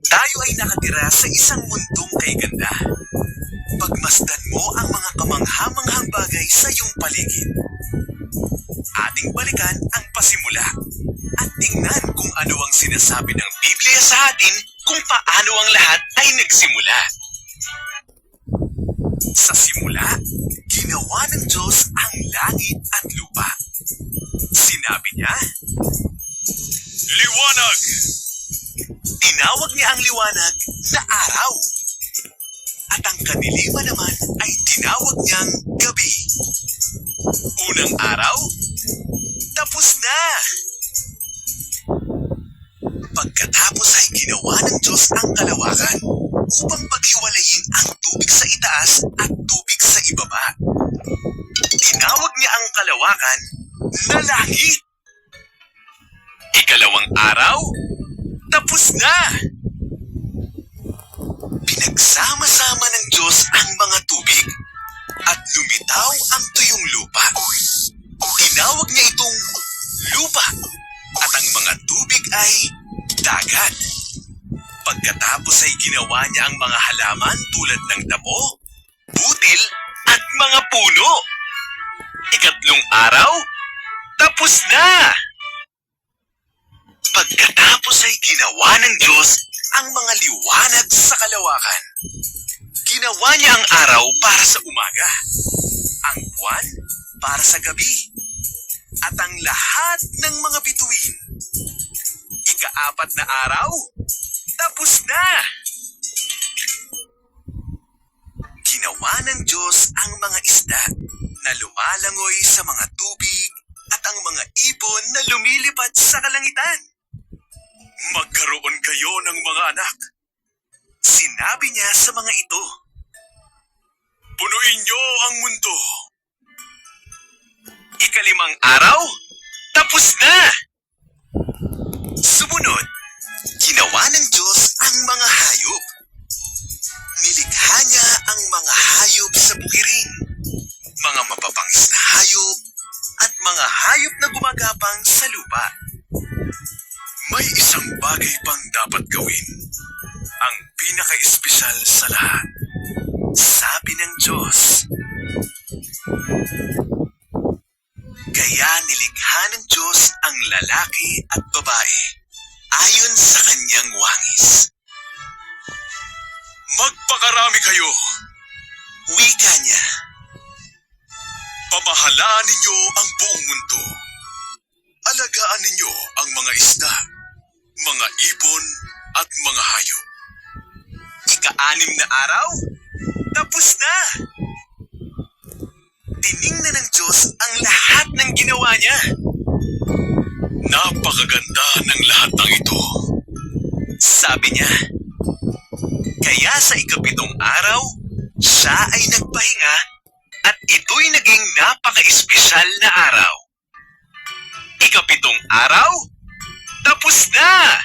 Tayo ay nakatira sa isang mundong kay ganda. Pagmasdan mo ang mga kamangha-manghang bagay sa iyong paligid. Ating balikan ang pasimula at tingnan kung ano ang sinasabi ng Biblia sa atin kung paano ang lahat ay nagsimula. Sa simula, ginawa ng Diyos ang langit at lupa. Sinabi niya, "Liwanag!" Tinawag niya ang liwanag na araw. At ang kadiliman naman ay tinawag niyang gabi. Unang araw, tapos na. Pagkatapos ay ginawa ng Diyos ang kalawakan upang paghiwalayin ang tubig sa itaas at tubig sa ibaba. Tinawag niya ang kalawakan na langit. Ikalawang araw, tapos na. Pinagsama-sama ng Diyos ang mga tubig at lumitaw ang tuyong lupa. Tinawag niya itong lupa at ang mga tubig ay dagat. Pagkatapos ay ginawa niya ang mga halaman tulad ng damo, butil at mga puno. Ikatlong araw, tapos na. Pagkatapos ay ginawa ng Diyos ang mga liwanag sa kalawakan. Ginawa niya ang araw para sa umaga, ang buwan para sa gabi, at ang lahat ng mga bituin. Ika-4 na araw, tapos na! Ginawa ng Diyos ang mga isda na lumalangoy sa mga tubig at ang mga ibon na lumilipad sa kalangitan. Magkaroon kayo ng mga anak. Sinabi niya sa mga ito, punuin niyo ang mundo. Ika-5 araw, tapos na! Sumunod, ginawa ng Diyos ang mga hayop. Nilikha niya ang mga hayop sa bukirin, mga mapapangis na hayop, at mga hayop na gumagapang sa lupa. May isang bagay pang dapat gawin, ang pinaka-espesyal sa lahat. Sabi ng Diyos. Kaya nilikha ng Diyos ang lalaki at babae ayon sa kanyang wangis. Magpakarami kayo, wika niya. Pamahalaan ninyo ang buong mundo. Alagaan ninyo ang mga isda, mga ibon at mga hayop. Ika-6 na araw, tapos na! Tiningnan ng Diyos ang lahat ng ginawa niya. Napakaganda ng lahat ng ito, sabi niya. Kaya sa ika-7 araw, siya ay nagpahinga at ito'y naging napaka-espesyal na araw. Ika-7 araw, tapos na!